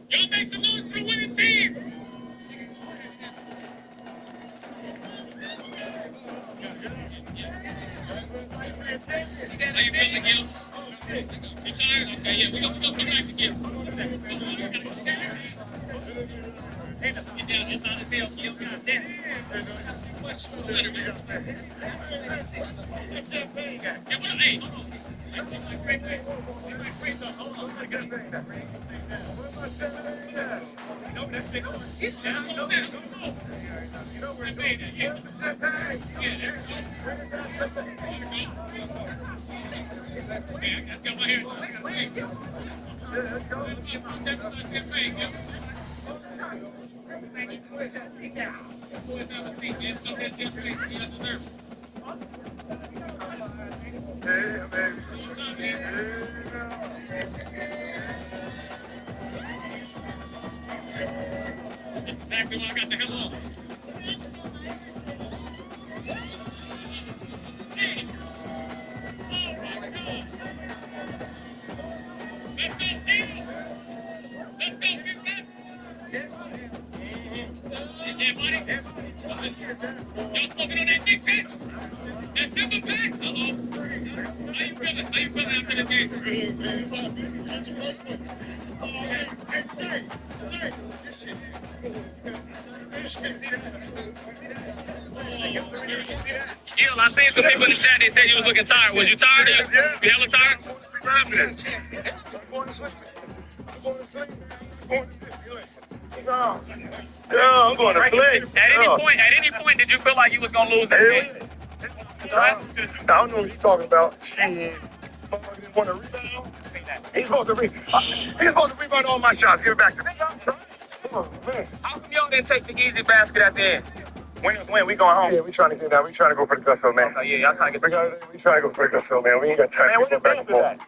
Y'all make some noise for the winning team. How you feeling, Gil? You tired? Okay, yeah, we're gonna come back to Gil. Get down, it's on the field, Gil. God damn. Hey, hold on. Exactly what I got the hell on. Gil, I seen some people in the chat, they said you was looking tired. Was you tired? You hella tired? I'm going to sleep. At any point, did you feel like you was gonna lose this game? I don't know what he's talking about. Shit. Didn't want to rebound. He's supposed to rebound all my shots. Give it back to me. How come y'all didn't take the easy basket at the end? Win is win. We going home. Yeah, we trying to get down. We trying to go for the gusto, man. Oh, yeah, y'all trying to get We trying to go for the gusto, man. We ain't got time to go back and forth.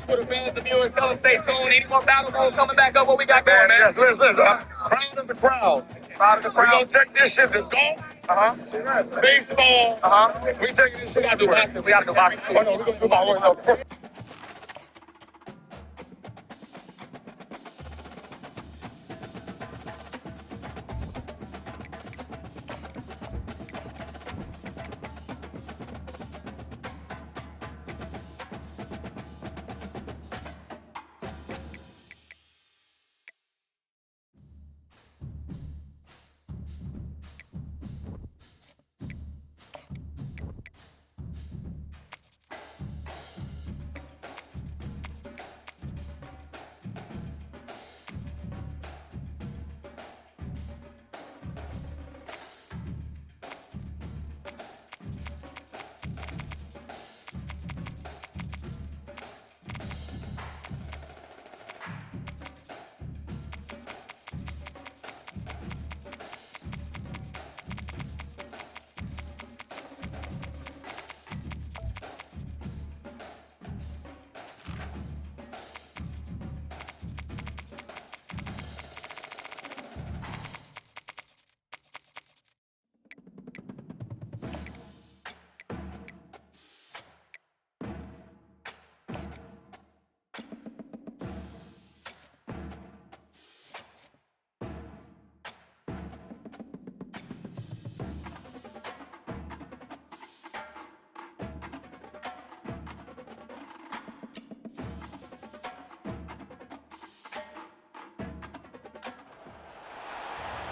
For the fans, the viewers, tell them stay tuned. Any more battle mode coming back up? What we got going, man? Yes, listen. Proud of the crowd. Proud of the We crowd. gonna take this shit to golf, baseball. We taking this shit out We to gotta do boxing too. Oh no, we gonna do my one.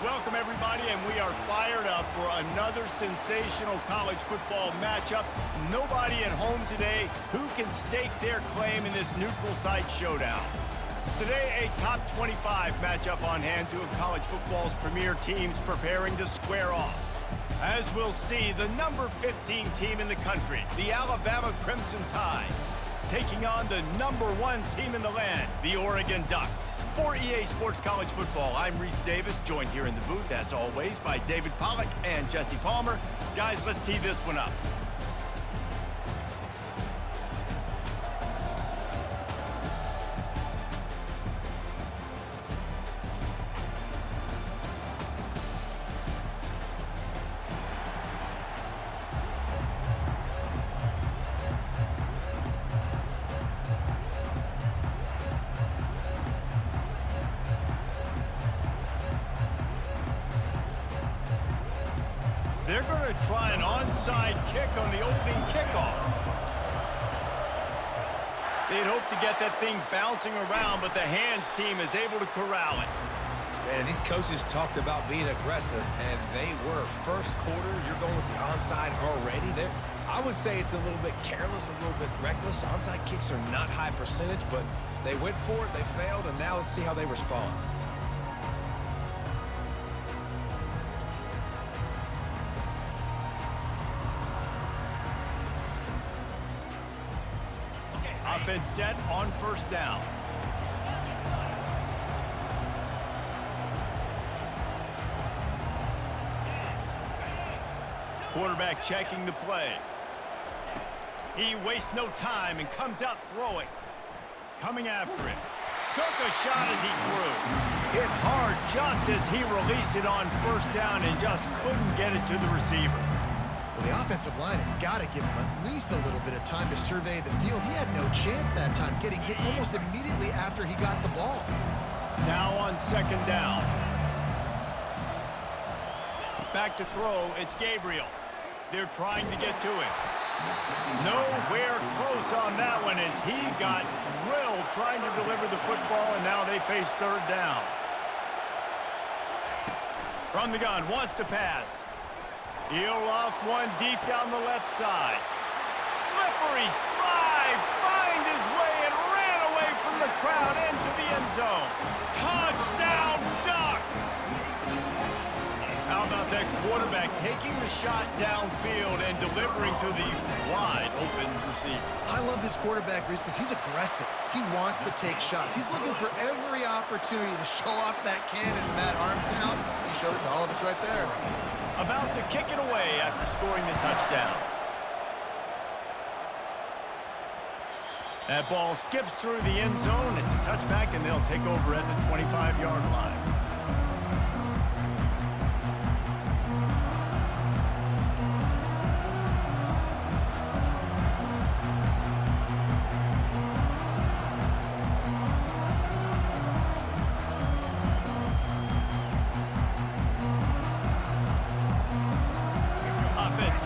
Welcome, everybody, and we are fired up for another sensational college football matchup. Nobody at home today who can stake their claim in this neutral site showdown. Today, a top 25 matchup on hand, two of college football's premier teams preparing to square off. As we'll see, the number 15 team in the country, the Alabama Crimson Tide, taking on the number 1 team in the land, the Oregon Ducks. For EA Sports College Football, I'm Reese Davis, joined here in the booth, as always, by David Pollack and Jesse Palmer. Guys, let's tee this one up. They're going to try an onside kick on the opening kickoff. They'd hope to get that thing bouncing around, but the hands team is able to corral it. Man, these coaches talked about being aggressive, and they were. First quarter, you're going with the onside already. I would say it's a little bit careless, a little bit reckless. Onside kicks are not high percentage, but they went for it, they failed, and now let's see how they respond. Offense set on first down. Quarterback checking the play. He wastes no time and comes out throwing. Coming after it. Took a shot as he threw. Hit hard just as he released it on first down and just couldn't get it to the receiver. Well, the offensive line has got to give him at least a little bit of time to survey the field. He had no chance that time, getting hit almost immediately after he got the ball. Now on second down. Back to throw, it's Gabriel. They're trying to get to him. Nowhere close on that one as he got drilled trying to deliver the football, and now they face third down. From the gun, wants to pass. He'll loft one deep down the left side. Slippery slide, find his way and ran away from the crowd into the end zone. Touchdown, Ducks! How about that quarterback taking the shot downfield and delivering to the wide open receiver? I love this quarterback, Reese, because he's aggressive. He wants to take shots. He's looking for every opportunity to show off that cannon and that arm talent. He showed it to all of us right there. About to kick it away after scoring the touchdown. That ball skips through the end zone. It's a touchback, and they'll take over at the 25-yard line.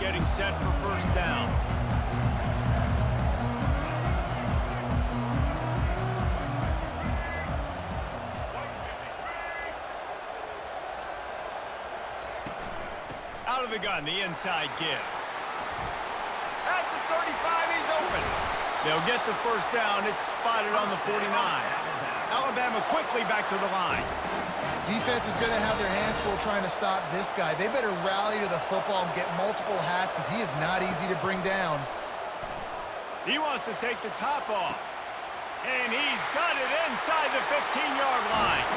Getting set for first down. Out of the gun, the inside give. At the 35, he's open. They'll get the first down. It's spotted on the 49. Alabama quickly back to the line. Defense is going to have their hands full trying to stop this guy. They better rally to the football and get multiple hats because he is not easy to bring down. He wants to take the top off. And he's got it inside the 15-yard line.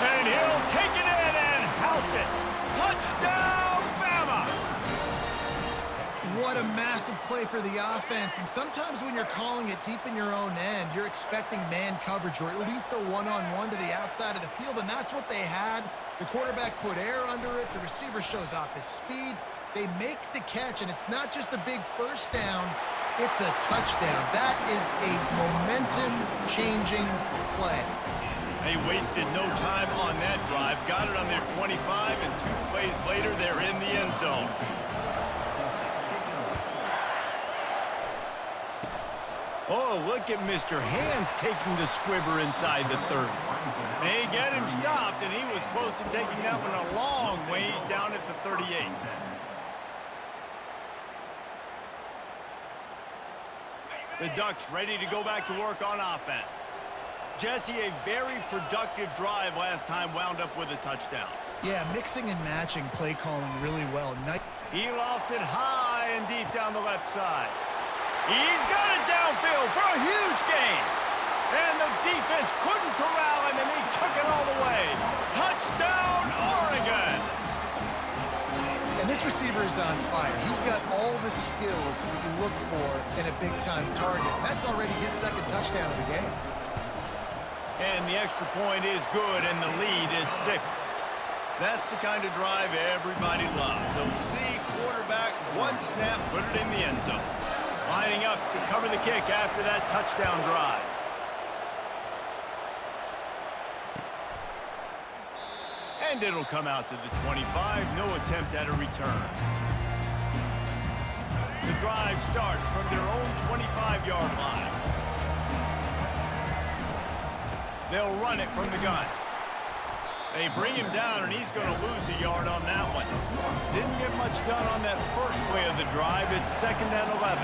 And he'll take it in and house it. Touchdown, Bama! What a massive play for the offense. And sometimes when you're calling it deep in your own end, you're expecting man coverage or at least a one-on-one to the outside of the field, and that's what they had. The quarterback put air under it. The receiver shows off his speed. They make the catch, and it's not just a big first down. It's a touchdown. That is a momentum-changing play. They wasted no time on that drive. Got it on their 25, and 2 plays later, they're in the end zone. Oh, look at Mr. Hands taking the squibber inside the 30. They get him stopped, and he was close to taking that one a long ways down at the 38. The Ducks ready to go back to work on offense. Jesse, a very productive drive last time wound up with a touchdown. Yeah, mixing and matching play calling really well. He lofts it high and deep down the left side. He's got it downfield for a huge gain. And the defense couldn't corral him, and he took it all the way. Touchdown, Oregon! And this receiver is on fire. He's got all the skills that you look for in a big-time target. That's already his second touchdown of the game. And the extra point is good, and the lead is 6. That's the kind of drive everybody loves. OC quarterback, one snap, put it in the end zone. Lining up to cover the kick after that touchdown drive. And it'll come out to the 25. No attempt at a return. The drive starts from their own 25-yard line. They'll run it from the gun. They bring him down, and he's going to lose a yard on that one. Didn't get much done on that first play of the drive. It's 2nd and 11.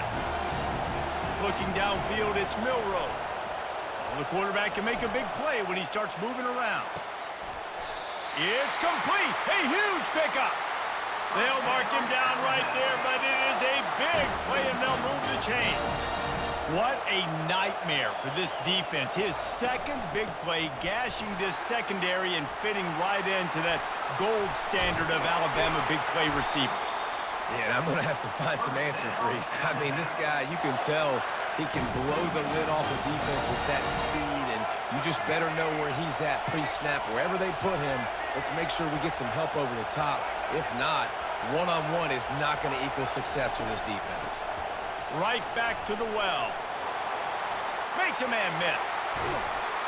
Looking downfield, it's Milroe. Well, the quarterback can make a big play when he starts moving around. It's complete. A huge pickup. They'll mark him down right there, but it is a big play, and they'll move the chains. What a nightmare for this defense. His second big play, gashing this secondary and fitting right into that gold standard of Alabama big play receivers. Yeah, and I'm going to have to find some answers, Reese. I mean, this guy, you can tell he can blow the lid off a defense with that speed, and you just better know where he's at pre-snap. Wherever they put him, let's make sure we get some help over the top. If not, one-on-one is not going to equal success for this defense. Right back to the well. Makes a man miss.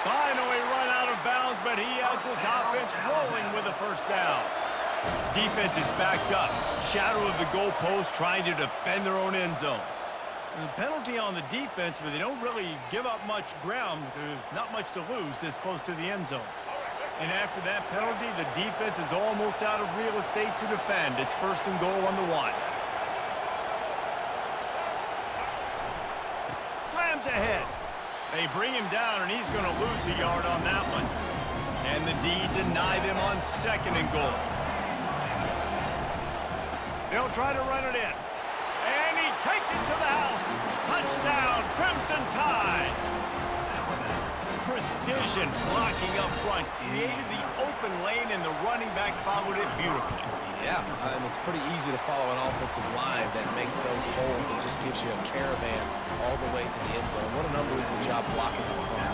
Finally run out of bounds, but he has this offense rolling with a first down. Defense is backed up. Shadow of the goalpost, trying to defend their own end zone. The penalty on the defense, but they don't really give up much ground. There's not much to lose this close to the end zone. And after that penalty, the defense is almost out of real estate to defend. It's 1st and goal on the 1. Slams ahead. They bring him down, and he's going to lose a yard on that one. And the D deny them on 2nd and goal. They'll try to run it in. And he takes it to the house. Touchdown, Crimson Tide. Precision blocking up front. Created the open lane, and the running back followed it beautifully. Yeah, it's pretty easy to follow an offensive line that makes those holes and just gives you a caravan all the way to the end zone. What an unbelievable job blocking up front.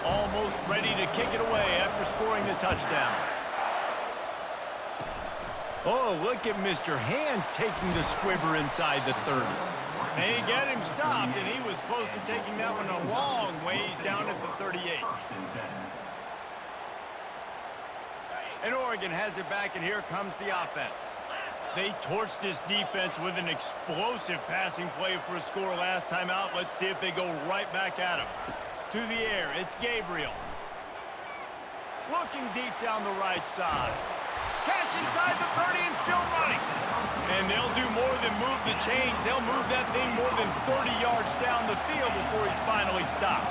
Almost ready to kick it away after scoring the touchdown. Oh, look at Mr. Hands taking the squibber inside the 30. They get him stopped, and he was close to taking that one a long ways down at the 38. And Oregon has it back, and here comes the offense. They torched this defense with an explosive passing play for a score last time out. Let's see if they go right back at him. To the air, it's Gabriel. Looking deep down the right side. Catch inside the 30 and still running. And they'll do more than move the chains. They'll move that thing more than 30 yards down the field before he's finally stopped.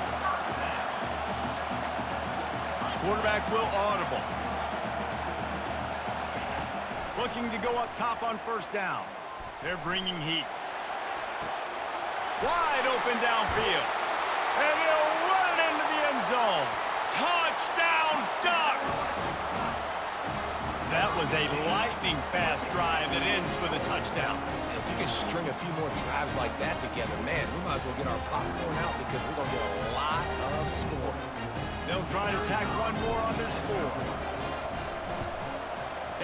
Quarterback will audible. Looking to go up top on 1st down. They're bringing heat. Wide open downfield. And he'll run it into the end zone. Touchdown, Ducks! That was a lightning-fast drive that ends with a touchdown. If you can string a few more drives like that together, man, we might as well get our popcorn out because we're going to get a lot of scoring. They'll try to tack one more on their score.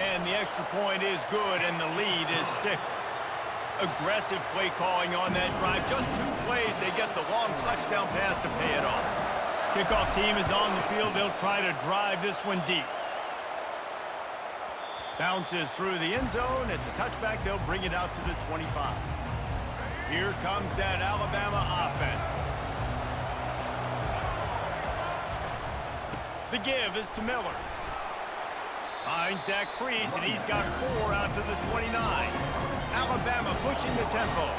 And the extra point is good, and the lead is 6. Aggressive play calling on that drive. Just 2 plays, they get the long touchdown pass to pay it off. Kickoff team is on the field. They'll try to drive this one deep. Bounces through the end zone. It's a touchback. They'll bring it out to the 25. Here comes that Alabama offense. The give is to Miller. Finds that crease, and he's got 4 out to the 29. Alabama pushing the tempo.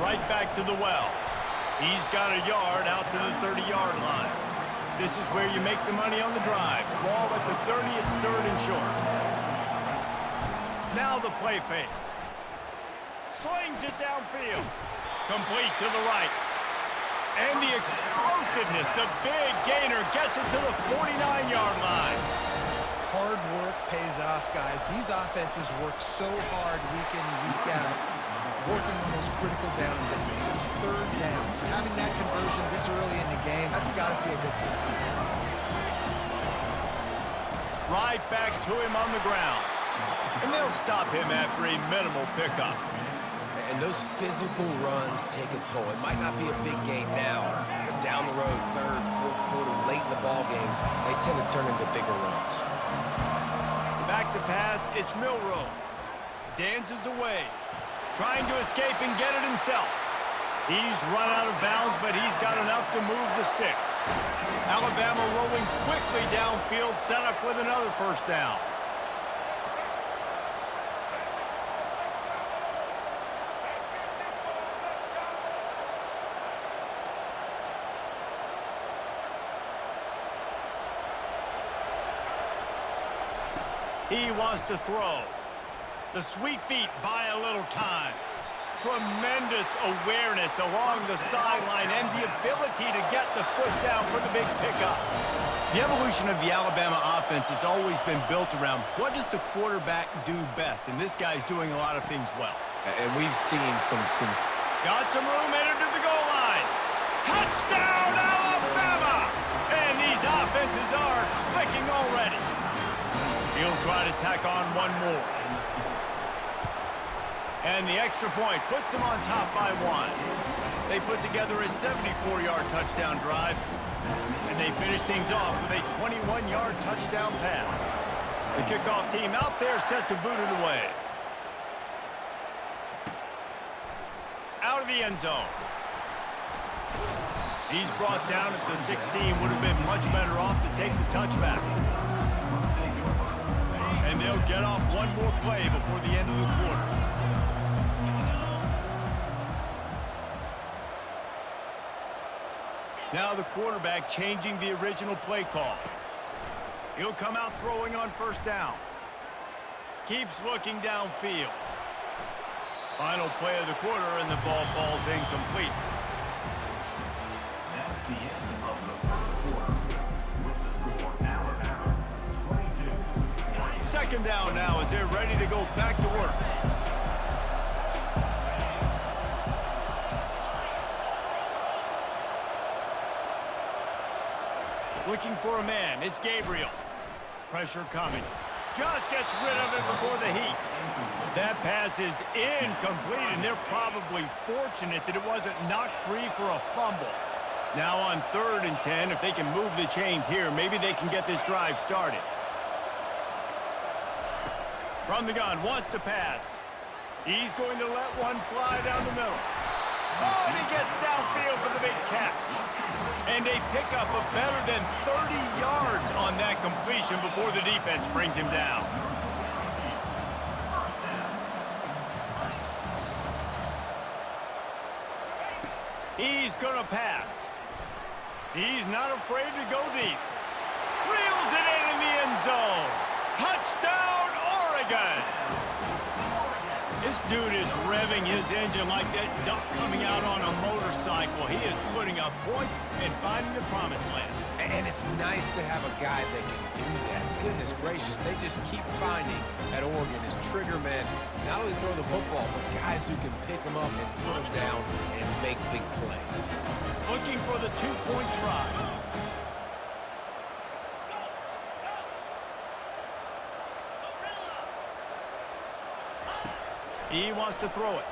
Right back to the well. He's got a yard out to the 30-yard line. This is where you make the money on the drive. Ball at the 30, it's 3rd and short. Now the play fake. Slings it downfield. Complete to the right. And the explosiveness, the big gainer gets it to the 49-yard line. Hard work pays off, guys. These offenses work so hard week in and week out, working on those critical down distances, 3rd downs. Having that conversion this early in the game, that's got to feel good for this defense. Right back to him on the ground. And they'll stop him after a minimal pickup. And those physical runs take a toll. It might not be a big game now, but down the road, 3rd, 4th quarter, late in the ball games, they tend to turn into bigger runs. Back to pass, it's Milroe. Dances away, trying to escape and get it himself. He's run out of bounds, but he's got enough to move the sticks. Alabama rolling quickly downfield, set up with another 1st down. He wants to throw. The sweet feet buy a little time. Tremendous awareness along the sideline and the ability to get the foot down for the big pickup. The evolution of the Alabama offense has always been built around what does the quarterback do best, and this guy's doing a lot of things well. And we've seen some Got some room, entered to the goal line. Touchdown, Alabama! And these offenses are clicking already. He'll try to tack on one more. And the extra point puts them on top by 1. They put together a 74-yard touchdown drive. And they finish things off with a 21-yard touchdown pass. The kickoff team out there set to boot it away. Out of the end zone. He's brought down at the 16. Would have been much better off to take the touchback. And they'll get off one more play before the end of the quarter. Now the quarterback changing the original play call. He'll come out throwing on 1st down. Keeps looking downfield. Final play of the quarter, and the ball falls incomplete. That's the end of the 1st quarter. With the score, Alabama 22. 2nd down now as they're ready to go back to work. Looking for a man. It's Gabriel. Pressure coming. Just gets rid of it before the heat. That pass is incomplete, and they're probably fortunate that it wasn't knocked free for a fumble. Now on 3rd and 10, if they can move the chains here, maybe they can get this drive started. From the gun, wants to pass. He's going to let one fly down the middle. Oh, and he gets downfield for the big catch. And a pickup of better than 30 yards on that completion before the defense brings him down. He's going to pass. He's not afraid to go deep. Reels it in the end zone. Touchdown, Oregon! This dude is revving his engine like that duck coming out on a motorcycle. He is putting up points and finding the promised land. And it's nice to have a guy that can do that. Goodness gracious, they just keep finding at Oregon is trigger men. Not only throw the football, but guys who can pick them up and put them down and make big plays. Looking for the two-point try. He wants to throw it.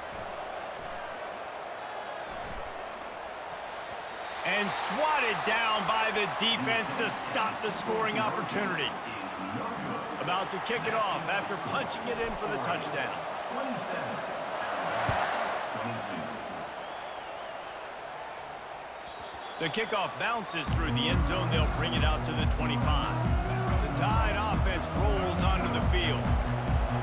And swatted down by the defense to stop the scoring opportunity. About to kick it off after punching it in for the touchdown. The kickoff bounces through the end zone. They'll bring it out to the 25. The Tide offense rolls onto the field.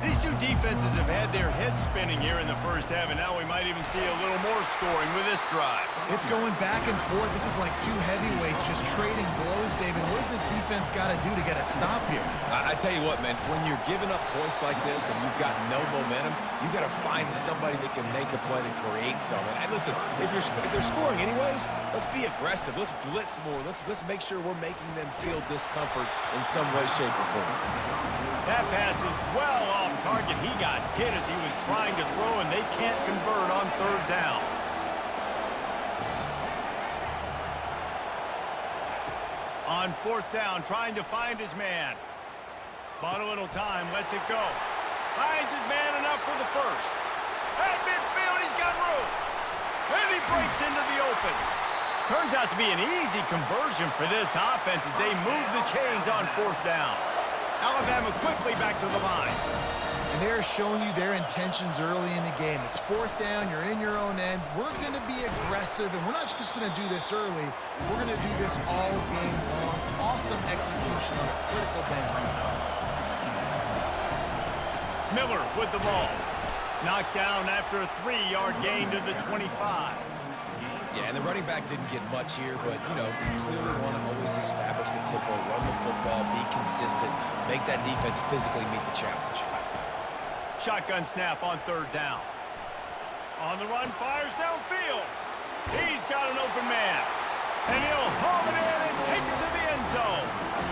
These two defenses offenses have had their heads spinning here in the first half, and now we might even see a little more scoring with this drive. It's going back and forth. This is like two heavyweights just trading blows, David. What does this defense got to do to get a stop here? I tell you what, man, when you're giving up points like this and you've got no momentum, you got to find somebody that can make a play to create something. And listen, if they're scoring anyways, let's be aggressive. Let's blitz more. Let's make sure we're making them feel discomfort in some way, shape, or form. That pass is well off target. He got hit as he was trying to throw, and they can't convert on third down. On fourth down, trying to find his man. Bought a little time, lets it go. Finds his man enough for the first. At midfield, he's got room. And he breaks into the open. Turns out to be an easy conversion for this offense as they move the chains on fourth down. Alabama quickly back to the line. And they're showing you their intentions early in the game. It's fourth down, you're in your own end. We're going to be aggressive, and we're not just going to do this early. We're going to do this all game long. Awesome execution on a critical down. Miller with the ball. Knocked down after a 3-yard gain to the 25. Yeah, and the running back didn't get much here, but, you know, we clearly want to always establish the tempo, run the football, be consistent, make that defense physically meet the challenge. Shotgun snap on third down. On the run, fires downfield. He's got an open man. And he'll haul it in and take it to the end zone.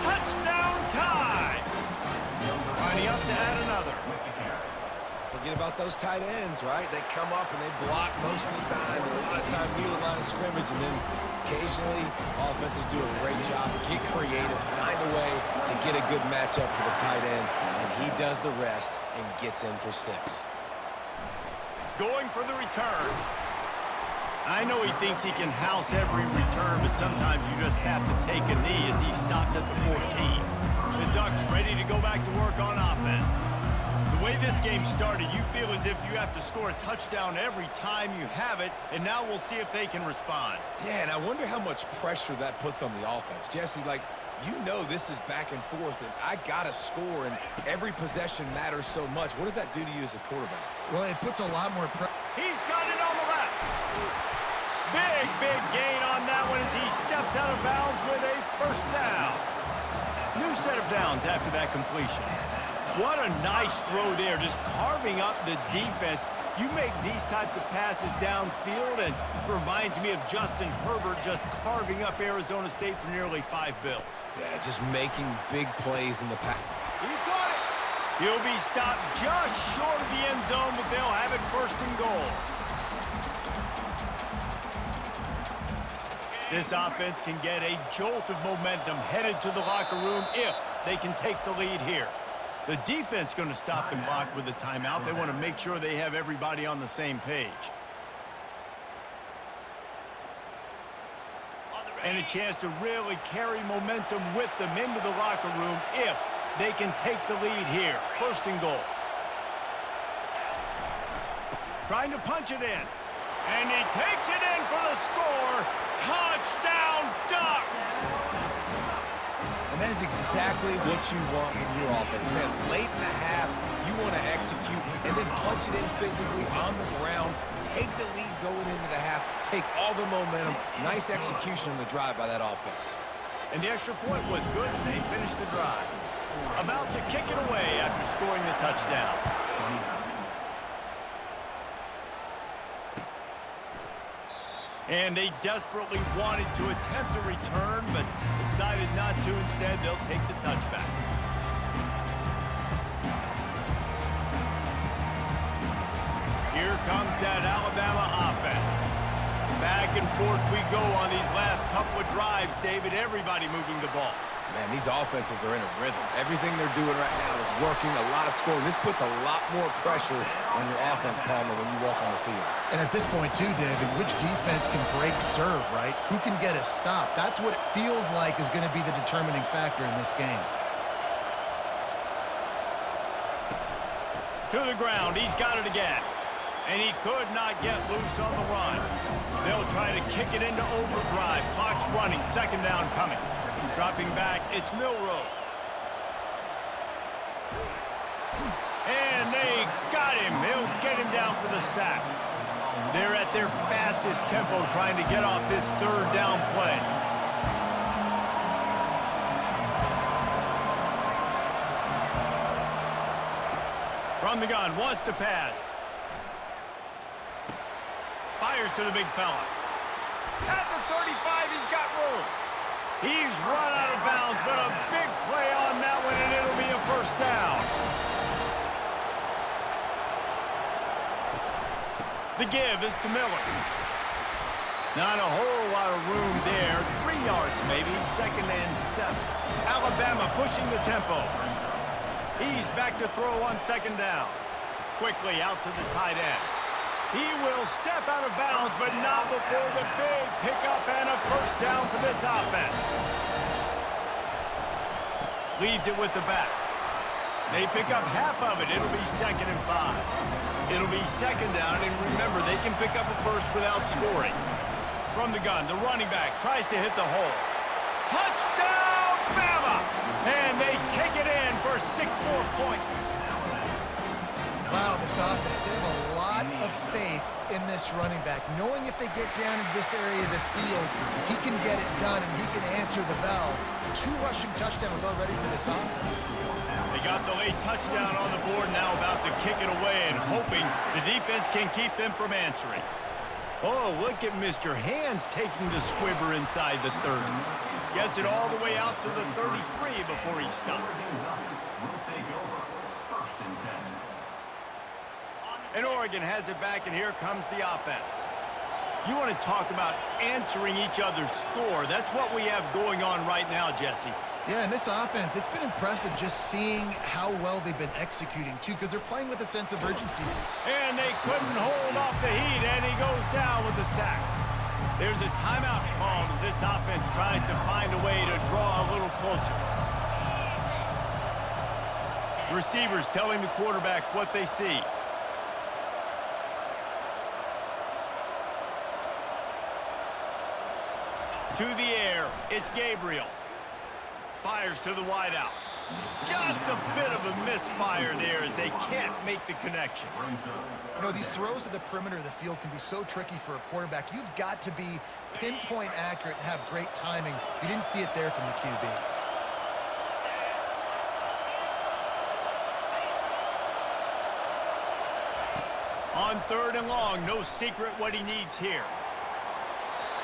Touchdown time. Lining up to add another. Forget about those tight ends, right? They come up and they block most of the time, and a lot of time near the line of scrimmage, and then occasionally offenses do a great job, get creative, find a way to get a good matchup for the tight end, and he does the rest and gets in for 6. Going for the return. I know he thinks he can house every return, but sometimes you just have to take a knee as he stopped at the 14. The Ducks ready to go back to work on offense. The way this game started, you feel as if you have to score a touchdown every time you have it, and now we'll see if they can respond. Yeah, and I wonder how much pressure that puts on the offense. Jesse, like, you know this is back and forth, and I got to score, and every possession matters so much. What does that do to you as a quarterback? Well, it puts a lot more pressure. He's got it on the left. Big gain on that one as he steps out of bounds with a first down. New set of downs after that completion. What a nice throw there, just carving up the defense. You make these types of passes downfield, and reminds me of Justin Herbert just carving up Arizona State for nearly 5 bills. Yeah, just making big plays in the pass. He got it. He'll be stopped just short of the end zone, but they'll have it first and goal. This offense can get a jolt of momentum headed to the locker room if they can take the lead here. The defense going to stop the clock with a timeout. They want to make sure they have everybody on the same page. And a chance to really carry momentum with them into the locker room if they can take the lead here. First and goal. Trying to punch it in. And he takes it in for the score. Touchdown, Ducks! And that is exactly what you want from your offense, man. Late in the half, you want to execute and then punch it in physically on the ground, take the lead going into the half, take all the momentum. Nice execution on the drive by that offense. And the extra point was good as they finished the drive. About to kick it away after scoring the touchdown. And they desperately wanted to attempt a return, but decided not to. Instead, they'll take the touchback. Here comes that Alabama offense. Back and forth we go on these last couple of drives, David. Everybody moving the ball. Man, these offenses are in a rhythm. Everything they're doing right now is working, a lot of scoring. This puts a lot more pressure on your offense, Palmer, when you walk on the field. And at this point, too, David, which defense can break serve, right? Who can get a stop? That's what it feels like is going to be the determining factor in this game. To the ground. He's got it again. And he could not get loose on the run. They'll try to kick it into overdrive. Clock's running. Second down coming. Dropping back, it's Milroe. And they got Got him. He'll get him down for the sack. They're at their fastest tempo trying to get off this third down play. From the gun, wants to pass. Fires to the big fella. At the 35, he's got room. He's run out of bounds, but a big play on that one, and it'll be a first down. The give is to Miller. Not a whole lot of room there. 3 yards maybe, 2nd and 7. Alabama pushing the tempo. He's back to throw on 2nd down. Quickly out to the tight end. He will step out of bounds, but not before the big pickup and a first down for this offense. Leaves it with the back. They pick up half of it. It'll be 2nd and 5. It'll be 2nd down, and remember, they can pick up a first without scoring. From the gun, the running back tries to hit the hole. Touchdown, Bama! And they take it in for 6 more points. Wow, this offense, they have a lot of faith in this running back, knowing if they get down in this area of the field, he can get it done and he can answer the bell. 2 rushing touchdowns already for this offense. They got the late touchdown on the board, now about to kick it away and hoping the defense can keep them from answering. Oh, look at Mr. Hands taking the squibber inside the 30. Gets it all the way out to the 33 before he stopped. Will take over. 1st and 10. And Oregon has it back, and here comes the offense. You want to talk about answering each other's score. That's what we have going on right now, Jesse. Yeah, and this offense, it's been impressive just seeing how well they've been executing, too, because they're playing with a sense of urgency. And they couldn't hold off the heat, and he goes down with the sack. There's a timeout called as this offense tries to find a way to draw a little closer. Receivers telling the quarterback what they see. To the air, it's Gabriel. Fires to the wideout. Just a bit of a misfire there as they can't make the connection. You know, these throws to the perimeter of the field can be so tricky for a quarterback. You've got to be pinpoint accurate and have great timing. You didn't see it there from the QB. On 3rd and long, no secret what he needs here.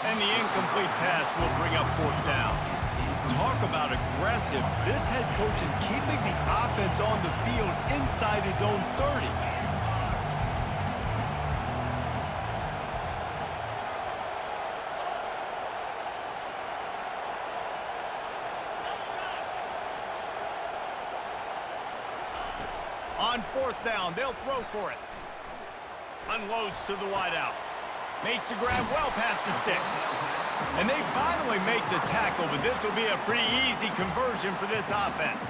And the incomplete pass will bring up 4th down. Talk about aggressive. This head coach is keeping the offense on the field inside his own 30. On 4th down, they'll throw for it. Unloads to the wideout. Makes the grab well past the sticks. And they finally make the tackle, but this will be a pretty easy conversion for this offense.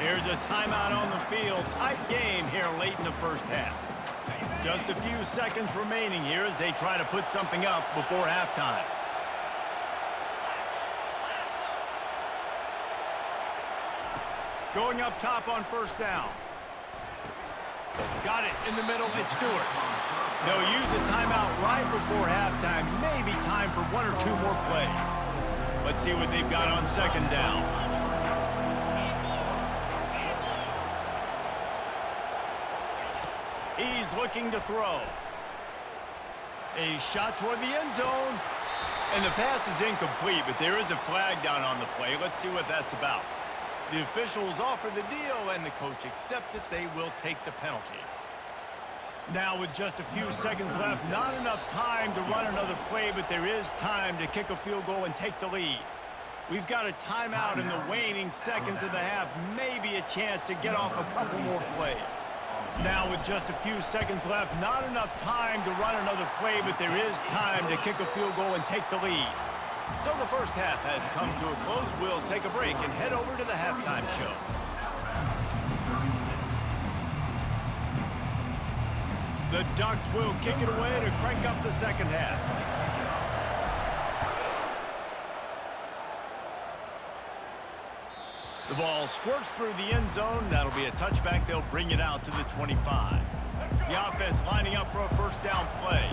Here's a timeout on the field. Tight game here late in the first half. Just a few seconds remaining here as they try to put something up before halftime. Going up top on 1st down. Got it in the middle. It's Stewart. They'll use a timeout right before halftime. Maybe time for 1 or 2 more plays. Let's see what they've got on 2nd down. He's looking to throw. A shot toward the end zone. And the pass is incomplete, but there is a flag down on the play. Let's see what that's about. The officials offer the deal, and the coach accepts it. They will take the penalty. Now with just a few seconds left, not enough time to run another play, but there is time to kick a field goal and take the lead. We've got a timeout in the waning seconds of the half, maybe a chance to get off a couple more plays. Now with just a few seconds left, not enough time to run another play, but there is time to kick a field goal and take the lead. So the first half has come to a close. We'll take a break and head over to the halftime show. The Ducks will kick it away to crank up the second half. The ball squirts through the end zone. That'll be a touchback. They'll bring it out to the 25. The offense lining up for a first down play.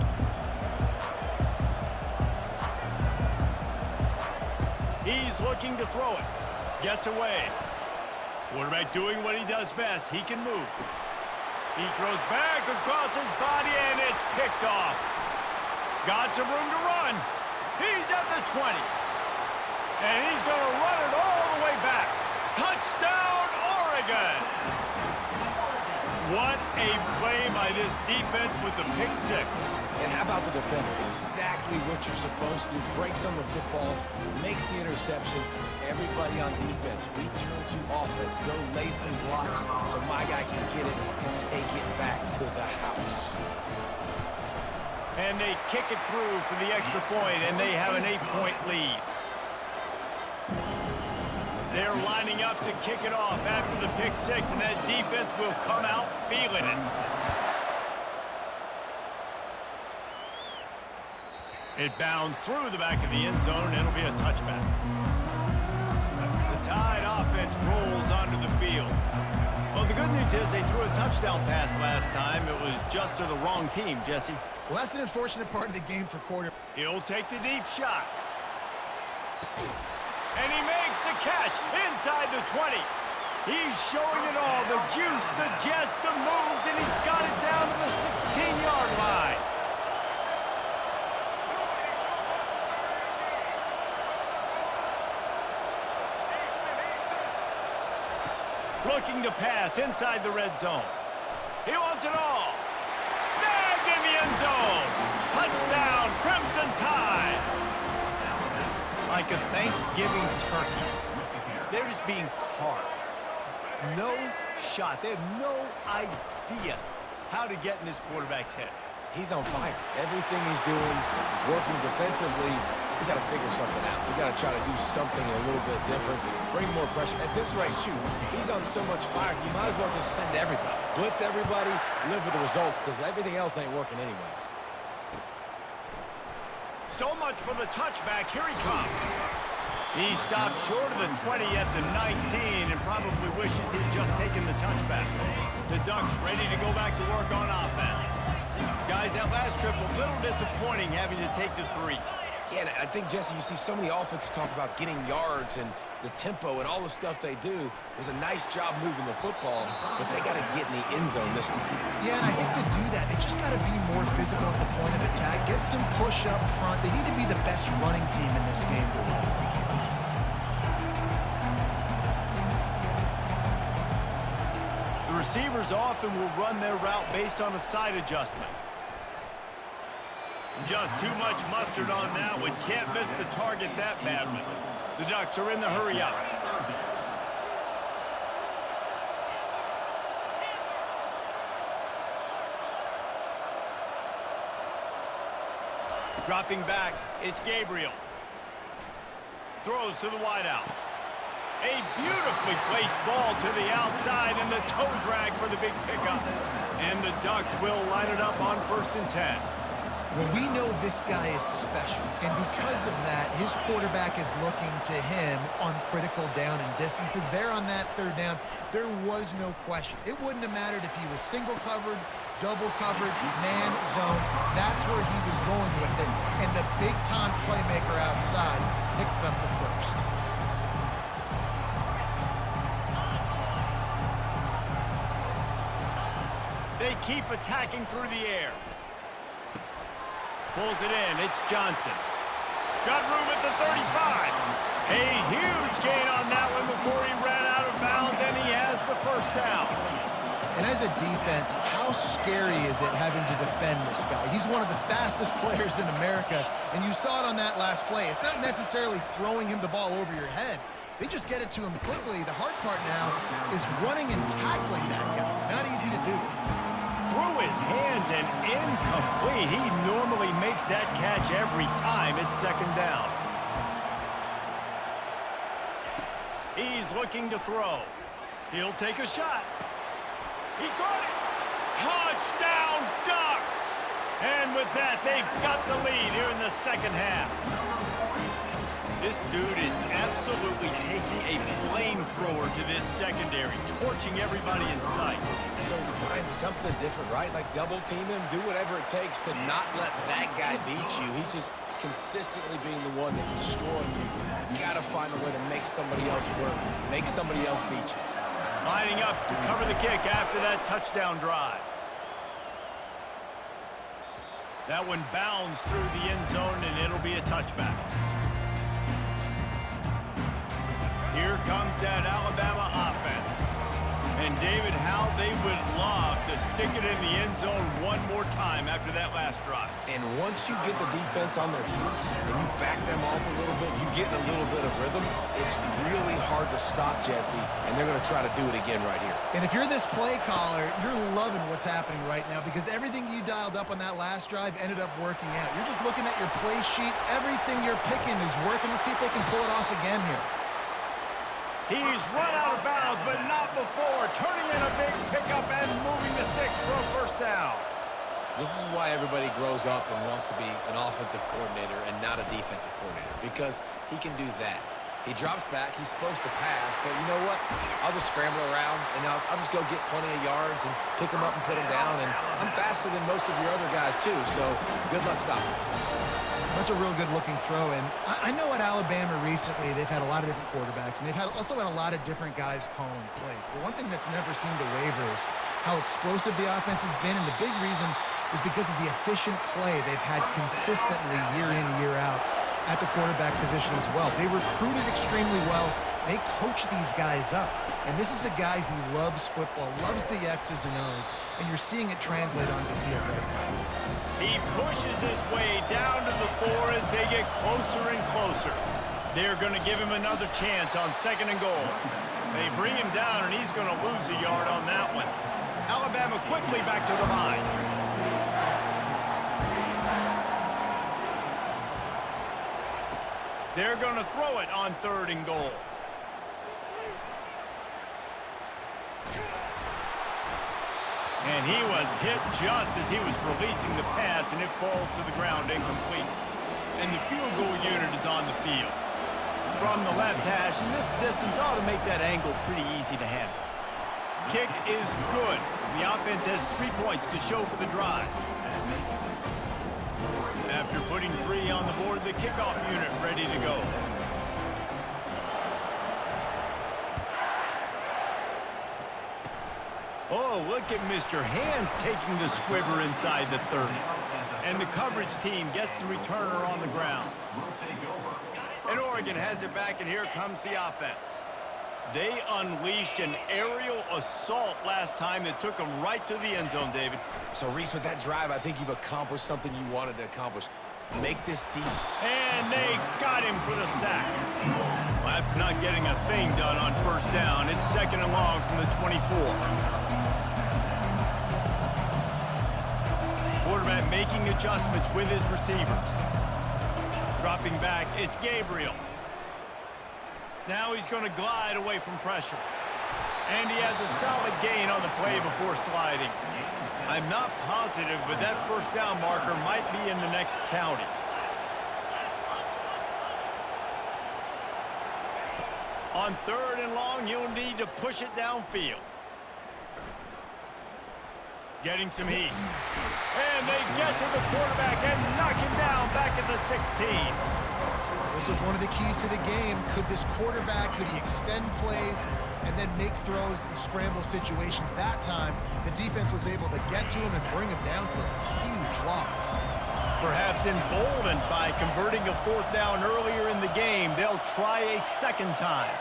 He's looking to throw it. Gets away. Quarterback doing what he does best. He can move. He throws back across his body, and it's picked off. Got some room to run. He's at the 20. And he's going to run it all the way back. Touchdown, Oregon! What a play by this defense with the pick six. And how about the defender? Exactly what you're supposed to do. Breaks on the football, makes the interception. Everybody on defense, we turn to offense. Go lay some blocks so my guy can get it and take it back to the house. And they kick it through for the extra point, and they have an 8-point lead. They're lining up to kick it off after the pick six, and that defense will come out feeling it. It bounds through the back of the end zone, and it'll be a touchback. The Tide offense rolls onto the field. Well, the good news is they threw a touchdown pass last time. It was just to the wrong team, Jesse. Well, that's an unfortunate part of the game for quarterback. He'll take the deep shot. And he makes the catch inside the 20. He's showing it all, the juice, the jets, the moves, and he's got it down to the 16-yard line. Looking to pass inside the red zone. He wants it all. Snagged in the end zone. Touchdown, Crimson Tide. Like a Thanksgiving turkey. They're just being carved. No shot. They have no idea how to get in this quarterback's head. He's on fire. Everything he's doing is working defensively. We got to figure something out. We got to try to do something a little bit different. Bring more pressure. At this rate, shoot, he's on so much fire, you might as well just send everybody. Blitz everybody, live with the results, because everything else ain't working anyways. So much for the touchback. Here he comes. He stopped short of the 20 at the 19 and probably wishes he'd just taken the touchback. The Ducks ready to go back to work on offense. Guys, that last trip a little disappointing having to take the 3. Yeah, and I think, Jesse, you see so many offenses talk about getting yards and the tempo and all the stuff they do. It was a nice job moving the football, but they got to get in the end zone this time. Yeah, and I think to do that, they just got to be more physical at the point of attack. Get some push up front. They need to be the best running team in this game to win. The receivers often will run their route based on a side adjustment. Just too much mustard on that one. Can't miss the target that bad one. The Ducks are in the hurry up. Dropping back, it's Gabriel. Throws to the wideout. A beautifully placed ball to the outside and the toe drag for the big pickup. And the Ducks will line it up on 1st and 10. Well, we know this guy is special, and because of that, his quarterback is looking to him on critical down and distances. There on that 3rd down, there was no question. It wouldn't have mattered if he was single covered, double covered, man, zone. That's where he was going with it, and the big-time playmaker outside picks up the first. They keep attacking through the air. Pulls it in. It's Johnson. Got room at the 35. A huge gain on that one before he ran out of bounds, and he has the 1st down. And as a defense, how scary is it having to defend this guy? He's one of the fastest players in America, and you saw it on that last play. It's not necessarily throwing him the ball over your head. They just get it to him quickly. The hard part now is running and tackling that guy. Not easy to do. Through his hands and incomplete. He normally makes that catch every time. It's 2nd down. He's looking to throw. He'll take a shot. He caught it. Touchdown, Ducks! And with that, they've got the lead here in the 2nd half. This dude is absolutely taking a flamethrower to this secondary, torching everybody in sight. So find something different, right? Like double team him, do whatever it takes to not let that guy beat you. He's just consistently being the one that's destroying you. You gotta find a way to make somebody else work, make somebody else beat you. Lining up to cover the kick after that touchdown drive. That one bounds through the end zone, and it'll be a touchback. Here comes that Alabama offense. And David, how they would love to stick it in the end zone one more time after that last drive. And once you get the defense on their heels and you back them off a little bit, you get in a little bit of rhythm, it's really hard to stop Jesse, and they're going to try to do it again right here. And if you're this play caller, you're loving what's happening right now because everything you dialed up on that last drive ended up working out. You're just looking at your play sheet. Everything you're picking is working. Let's see if they can pull it off again here. He's run out of bounds, but not before. Turning in a big pickup and moving the sticks for a first down. This is why everybody grows up and wants to be an offensive coordinator and not a defensive coordinator, because he can do that. He drops back. He's supposed to pass, but you know what? I'll just scramble around, and I'll just go get plenty of yards and pick them up and put them down, and I'm faster than most of your other guys, too, so good luck stopping me. That's a real good-looking throw, and I know at Alabama recently they've had a lot of different quarterbacks, and they've also had a lot of different guys calling plays. But one thing that's never seemed to waver is how explosive the offense has been, and the big reason is because of the efficient play they've had consistently year in, year out at the quarterback position as well. They recruited extremely well. They coach these guys up, and this is a guy who loves football, loves the X's and O's, and you're seeing it translate onto the field right now. He pushes his way down to the 4 as they get closer and closer. They're going to give him another chance on 2nd and goal. They bring him down, and he's going to lose a yard on that one. Alabama quickly back to the line. They're going to throw it on 3rd and goal. And he was hit just as he was releasing the pass, and it falls to the ground incomplete. And the field goal unit is on the field. From the left hash, and this distance ought to make that angle pretty easy to handle. Kick is good. The offense has 3 points to show for the drive. After putting 3 on the board, the kickoff unit ready to go. Oh, look at Mr. Hands taking the squibber inside the 30. And the coverage team gets the returner on the ground. And Oregon has it back, and here comes the offense. They unleashed an aerial assault last time that took them right to the end zone, David. So, Reese, with that drive, I think you've accomplished something you wanted to accomplish. Make this deep. And they got him for the sack. Well, after not getting a thing done on 1st down, it's 2nd and long from the 24. Quarterback making adjustments with his receivers. Dropping back, it's Gabriel. Now he's going to glide away from pressure. And he has a solid gain on the play before sliding. I'm not positive, but that 1st down marker might be in the next county. On 3rd and long, he'll need to push it downfield. Getting some heat. And they get to the quarterback and knock him down back at the 16. This was one of the keys to the game. Could this quarterback, could he extend plays and then make throws in scramble situations? That time, the defense was able to get to him and bring him down for a huge loss. Perhaps emboldened by converting a 4th down earlier in the game, they'll try a 2nd time.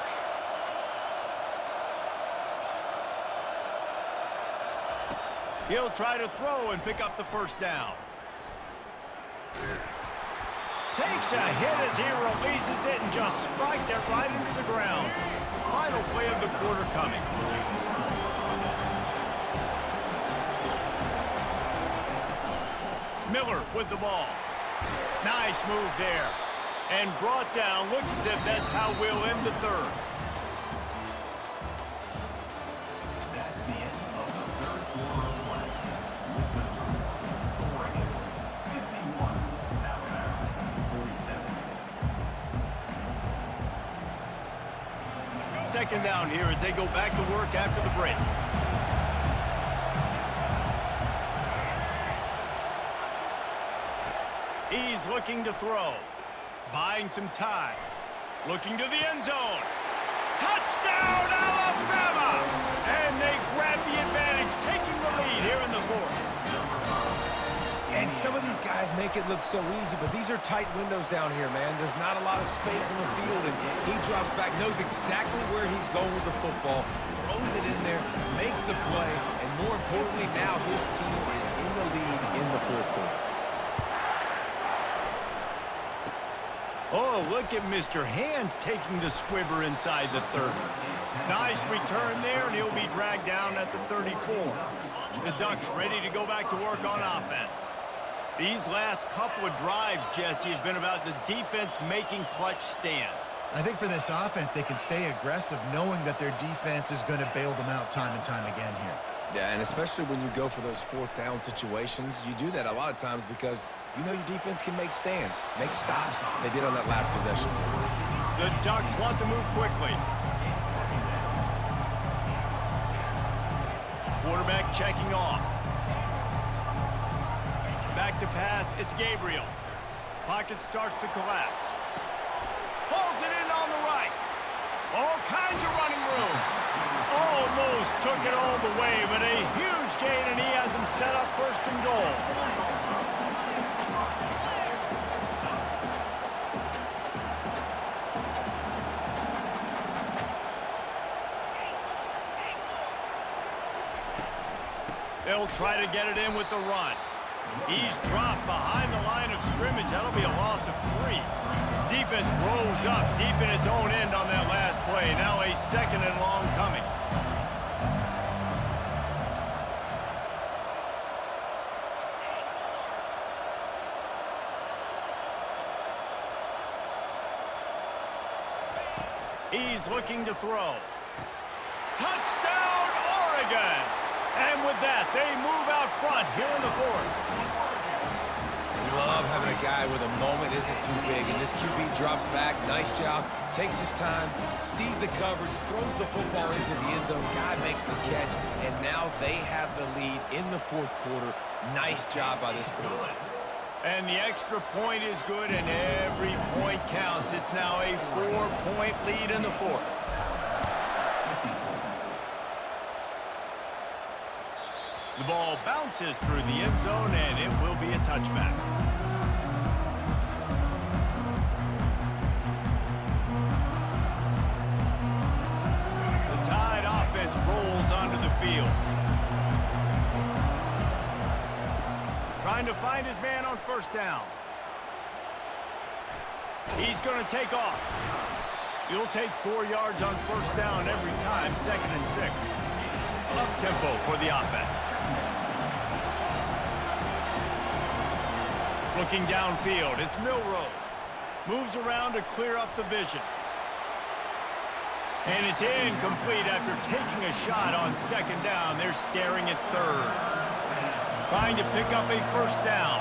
He'll try to throw and pick up the 1st down. Takes a hit as he releases it and just spiked it right into the ground. Final play of the quarter coming. Miller with the ball. Nice move there. And brought down. Looks as if that's how we'll end the 3rd. That's the end of the 3rd quarter of play. With the score, Oregon 51, Alabama 47. second down here as they go back to work after the break. He's looking to throw. Buying some time. Looking to the end zone. Touchdown, Alabama! And they grab the advantage, taking the lead here in the fourth. And some of these guys make it look so easy, but these are tight windows down here, man. There's not a lot of space in the field, and he drops back, knows exactly where he's going with the football, throws it in there, makes the play, and more importantly, now his team is in the lead in the fourth quarter. Oh, look at Mr. Hands taking the squibber inside the 30. Nice return there, and he'll be dragged down at the 34. The Ducks ready to go back to work on offense. These last couple of drives, Jesse, have been about the defense making clutch stand. I think for this offense, they can stay aggressive knowing that their defense is going to bail them out time and time again here. Yeah, and especially when you go for those fourth down situations, you do that a lot of times because you know your defense can make stands, make stops. They did on that last possession. The Ducks want to move quickly. Quarterback checking off. Back to pass, it's Gabriel. Pocket starts to collapse. Pulls it in on the right. All kinds of running room. Almost took it all the way, but a huge gain, and he has him set up first and goal. They'll try to get it in with the run. He's dropped behind the line of scrimmage. That'll be a loss of 3. Defense rose up deep in its own end on that last play. Now a second and long coming. He's looking to throw. Touchdown, Oregon! And with that, they move out front here in the fourth. Love having a guy where the moment isn't too big, and this QB drops back, nice job, takes his time, sees the coverage, throws the football into the end zone, guy makes the catch, and now they have the lead in the fourth quarter. Nice job by this quarterback. And the extra point is good, and every point counts. It's now a 4-point lead in the fourth. The ball bounces through the end zone, and it will be a touchback. The Tide offense rolls onto the field. Trying to find his man on first down. He's going to take off. He'll take 4 yards on first down every time, 2nd and 6. Up-tempo for the offense. Looking downfield, it's Milroe. Moves around to clear up the vision. And it's incomplete after taking a shot on 2nd down. They're staring at 3rd. Trying to pick up a first down.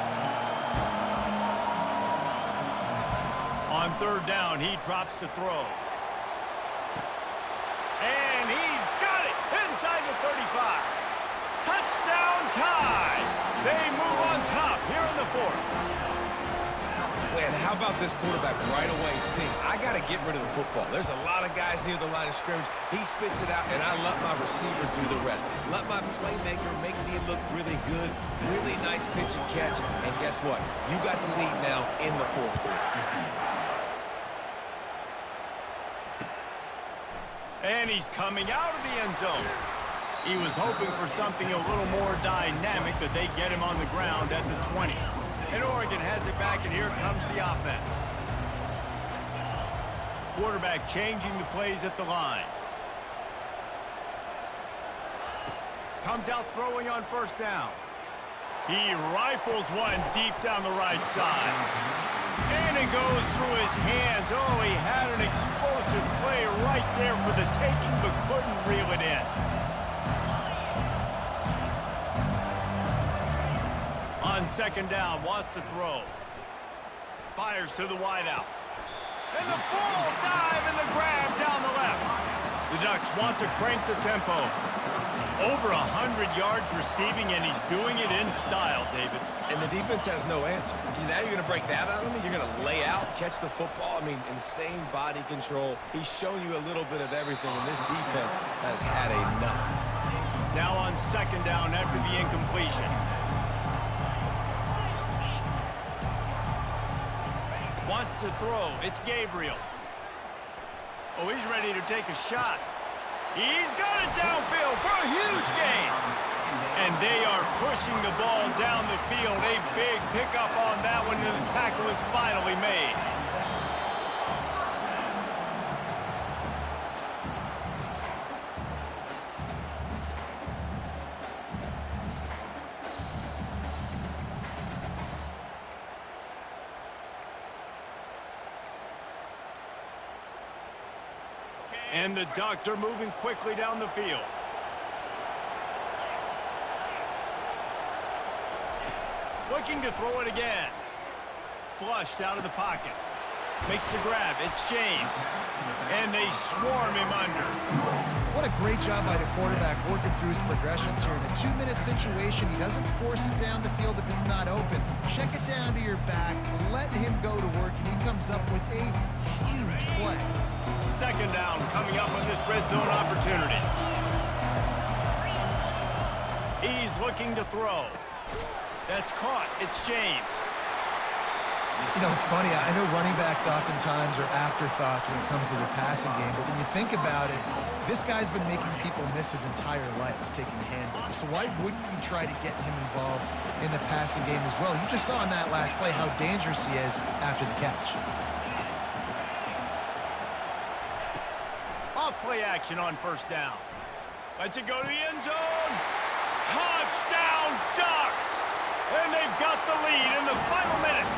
On 3rd down, he drops to throw. And he's got it inside the 35. Touchdown Tide. They move on top here in the fourth. Man, how about this quarterback right away seeing, I got to get rid of the football. There's a lot of guys near the line of scrimmage. He spits it out, and I let my receiver do the rest. Let my playmaker make me look really good. Really nice pitch and catch. And guess what? You got the lead now in the fourth quarter. And he's coming out of the end zone. He was hoping for something a little more dynamic, but they get him on the ground at the 20. And Oregon has it back, and here comes the offense. Quarterback changing the plays at the line. Comes out throwing on first down. He rifles one deep down the right side. And it goes through his hands. Oh, he had an explosive play right there for the taking, but couldn't reel it in. On 2nd down, wants to throw. Fires to the wideout. And the full dive and the grab down the left. The Ducks want to crank the tempo. Over 100 yards receiving, and he's doing it in style, David. And the defense has no answer. Now you're going to break that out of me? You're going to lay out, catch the football? I mean, insane body control. He's shown you a little bit of everything, and this defense has had enough. Now on second down after the incompletion. Wants to throw. It's Gabriel. Oh, he's ready to take a shot. He's got it downfield for a huge gain. And they are pushing the ball down the field. A big pickup on that one, and the tackle is finally made. And the Ducks are moving quickly down the field. Looking to throw it again. Flushed out of the pocket. Makes the grab. It's James. And they swarm him under. What a great job by the quarterback working through his progressions here. In a 2-minute situation, he doesn't force it down the field if it's not open. Check it down to your back. Let him go to work, and he comes up with a huge play. Second down coming up on this red zone opportunity. He's looking to throw. That's caught. It's James. You know, it's funny. I know running backs oftentimes are afterthoughts when it comes to the passing game, but when you think about it, this guy's been making people miss his entire life taking handles. So why wouldn't you try to get him involved in the passing game as well? You just saw in that last play how dangerous he is after the catch. Play action on first down. Lets it go to the end zone. Touchdown, Ducks! And they've got the lead in the final minute.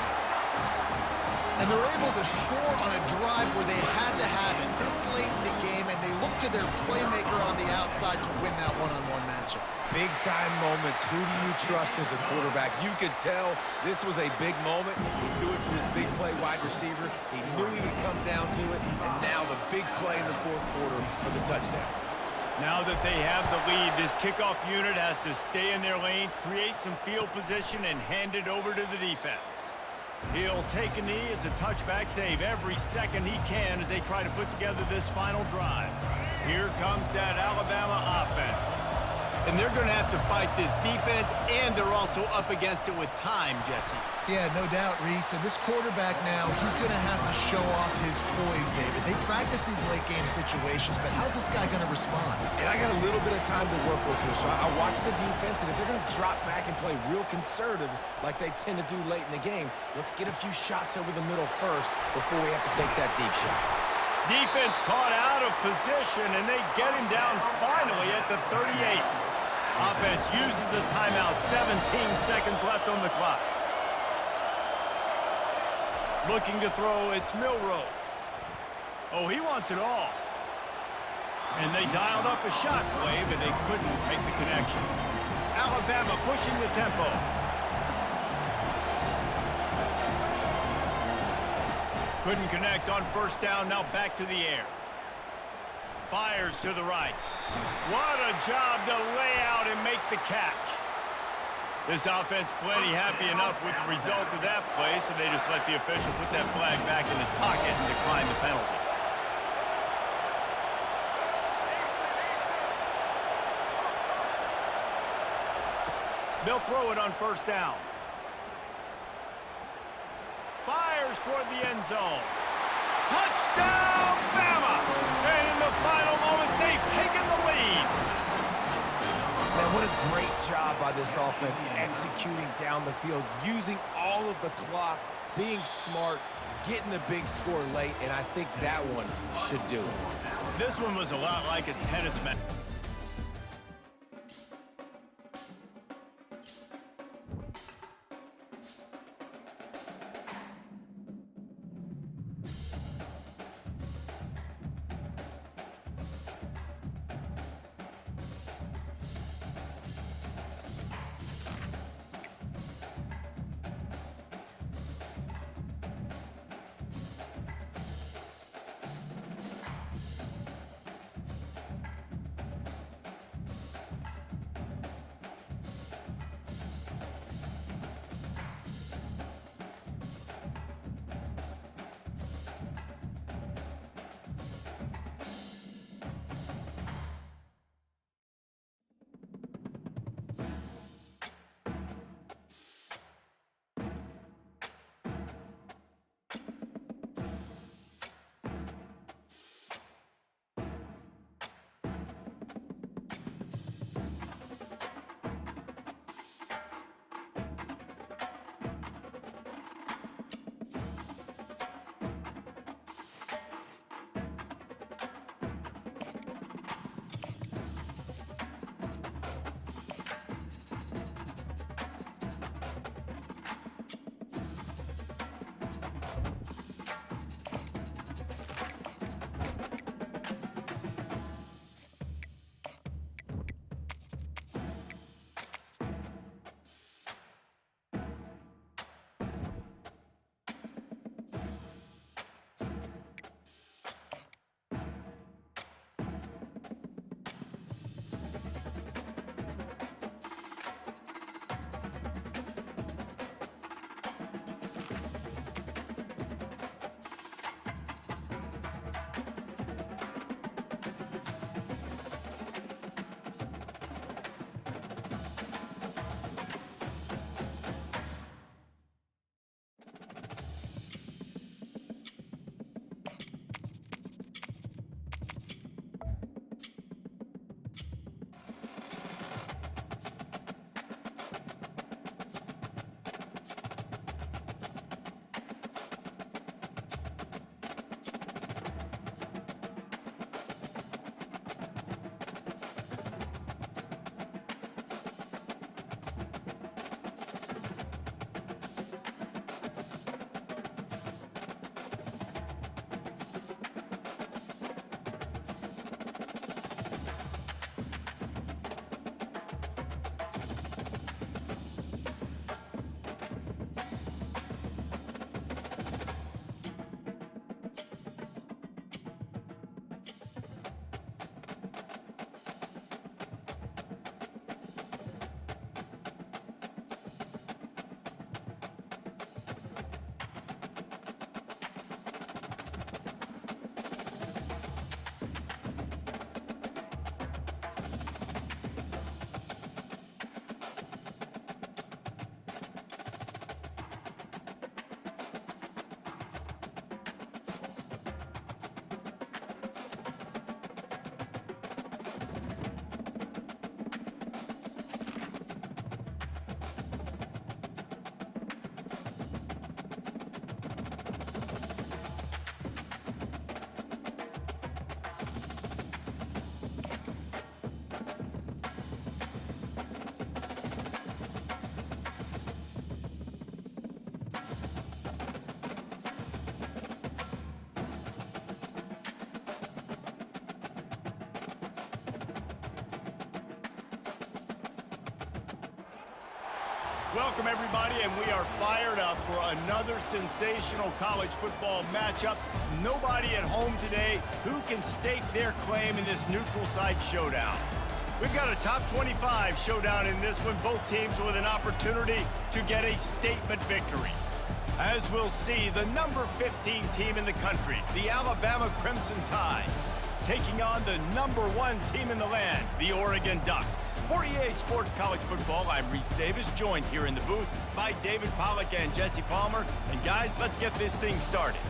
And they're able to score on a drive where they had to have it this late in the game, and they look to their playmaker on the outside to win that one-on-one matchup. Big-time moments. Who do you trust as a quarterback? You could tell this was a big moment. He threw it to his big play wide receiver. He knew he would come down to it, and now the big play in the fourth quarter for the touchdown. Now that they have the lead, this kickoff unit has to stay in their lane, create some field position, and hand it over to the defense. He'll take a knee. It's a touchback save every second he can as they try to put together this final drive. Here comes that Alabama offense. And they're going to have to fight this defense, and they're also up against it with time, Jesse. Yeah, no doubt, Reese. And this quarterback now, he's going to have to show off his poise, David. They practice these late-game situations, but how's this guy going to respond? And I got a little bit of time to work with here, so I watch the defense, and if they're going to drop back and play real conservative like they tend to do late in the game, let's get a few shots over the middle first before we have to take that deep shot. Defense caught out of position, and they get him down finally at the 38. Offense uses a timeout. 17 seconds left on the clock. Looking to throw, it's Milroe. Oh, he wants it all. And they dialed up a shot play, but they couldn't make the connection. Alabama pushing the tempo. Couldn't connect on first down, now back to the air. Fires to the right. What a job to lay out and make the catch. This offense plenty happy enough with the result of that play, so they just let the official put that flag back in his pocket and decline the penalty. They'll throw it on first down. Fires toward the end zone. Touchdown, Bama! And in the final moments, they've taken the lead. Man, what a great job by this offense executing down the field, using all of the clock, being smart, getting the big score late, and I think that one should do it. This one was a lot like a tennis match. Welcome, everybody, and we are fired up for another sensational college football matchup. Nobody at home today who can stake their claim in this neutral site showdown. We've got a top 25 showdown in this one, both teams with an opportunity to get a statement victory. As we'll see, the number 15 team in the country, the Alabama Crimson Tide, taking on the number 1 team in the land, the Oregon Ducks. For EA Sports College Football, I'm Reese Davis, joined here in the booth by David Pollack and Jesse Palmer. And guys, let's get this thing started.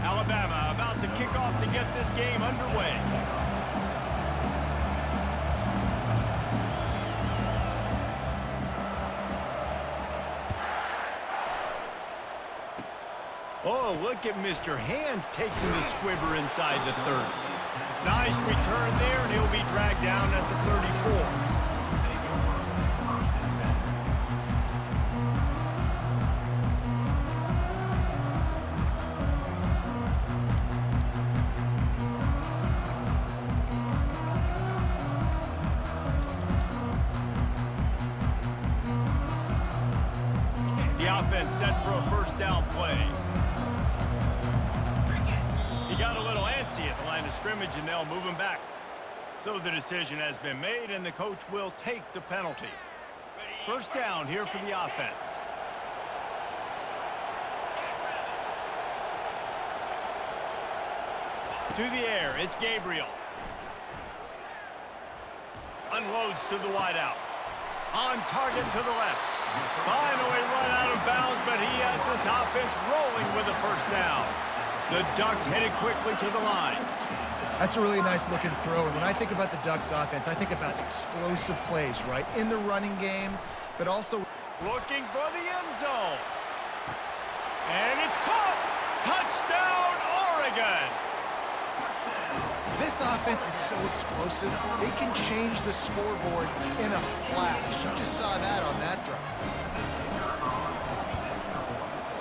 Alabama about to kick off to get this game underway. Oh, look at Mr. Hands taking the squibber inside the 30. Nice return there, and he'll be dragged down at the 34. Offense set for a first down play. He got a little antsy at the line of scrimmage, and they'll move him back. So the decision has been made, and the coach will take the penalty. First down here for the offense. To the air, it's Gabriel. Unloads to the wideout. On target to the left. Finally run out of bounds, but he has this offense rolling with a first down. The Ducks headed quickly to the line. That's a really nice looking throw. And when I think about the Ducks offense, I think about explosive plays, right? In the running game, but also looking for the end zone. And it's caught. Touchdown, Oregon. This offense is so explosive, they can change the scoreboard in a flash. You just saw that on that drive.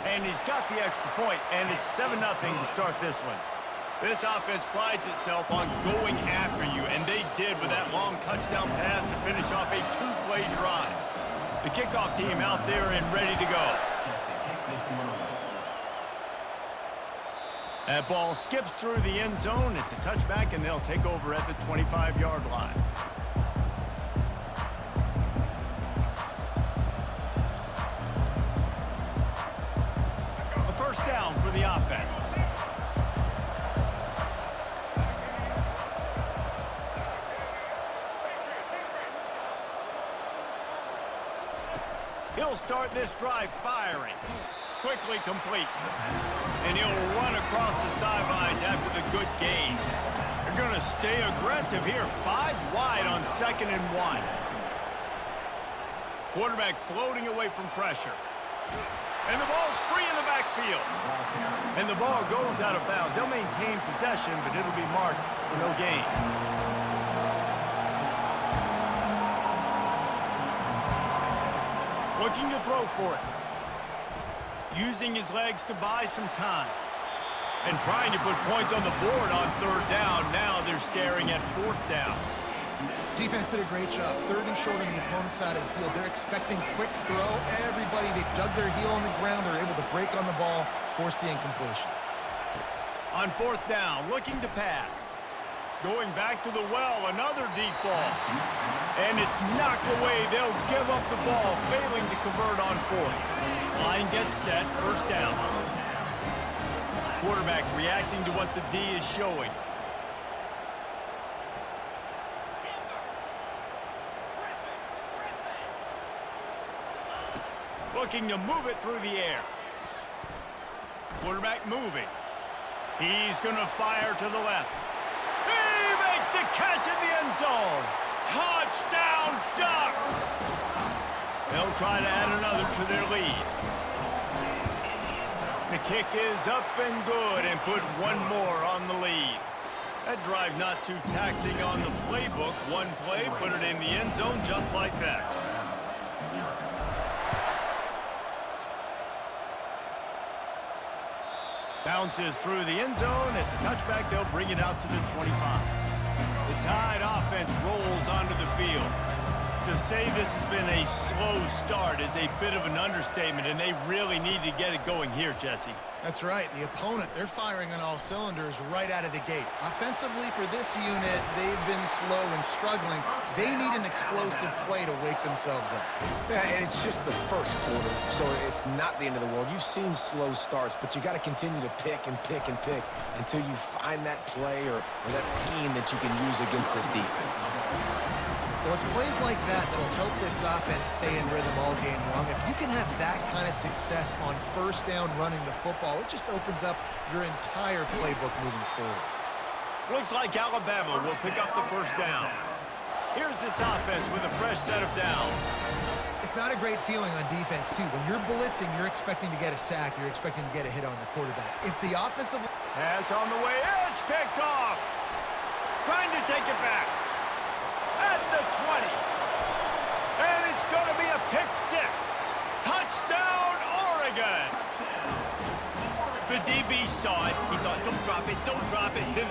And he's got the extra point, and it's 7-0 to start this one. This offense prides itself on going after you, and they did with that long touchdown pass to finish off a 2-play drive. The kickoff team out there and ready to go. That ball skips through the end zone. It's a touchback, and they'll take over at the 25-yard line. A first down for the offense. He'll start this drive firing. Quickly complete. And he'll run across the sidelines after the good gain. They're going to stay aggressive here. 5 wide on 2nd and 1. Quarterback floating away from pressure. And the ball's free in the backfield. And the ball goes out of bounds. They'll maintain possession, but it'll be marked for no gain. Looking to throw for it. Using his legs to buy some time. And trying to put points on the board on 3rd down. Now they're staring at 4th down. Defense did a great job. 3rd and short on the opponent's side of the field. They're expecting quick throw. Everybody, they dug their heel on the ground. They're able to break on the ball, force the incompletion. On 4th down, looking to pass. Going back to the well, another deep ball. And it's knocked away. They'll give up the ball, failing to convert on 4th. Line gets set, first down. Quarterback reacting to what the D is showing. Looking to move it through the air. Quarterback moving. He's going to fire to the left. He makes a catch in the end end zone. Touchdown, Ducks! They'll try to add another to their lead. The kick is up and good and put one more on the lead. That drive not too taxing on the playbook. One play, put it in the end zone just like that. Bounces through the end zone. It's a touchback. They'll bring it out to the 25. The Tide offense rolls onto the field. To say this has been a slow start is a bit of an understatement, and they really need to get it going here, Jesse. That's right. The opponent, they're firing on all cylinders right out of the gate. Offensively, for this unit, they've been slow and struggling. They need an explosive play to wake themselves up. Yeah, and it's just the first quarter, so it's not the end of the world. You've seen slow starts, but you got to continue to pick and pick and pick until you find that play or that scheme that you can use against this defense. Well, it's plays like that that'll help this offense stay in rhythm all game long. If you can have that kind of success on first down running the football, it just opens up your entire playbook moving forward. Looks like Alabama will pick up the first down. Here's this offense with a fresh set of downs. It's not a great feeling on defense, too. When you're blitzing, you're expecting to get a sack. You're expecting to get a hit on the quarterback. If the offensive... Pass on the way. It's picked off. Trying to take it back. At the 20. And it's going to be a pick six. Touchdown, Oregon. The DB saw it. He thought, don't drop it, don't drop it. Then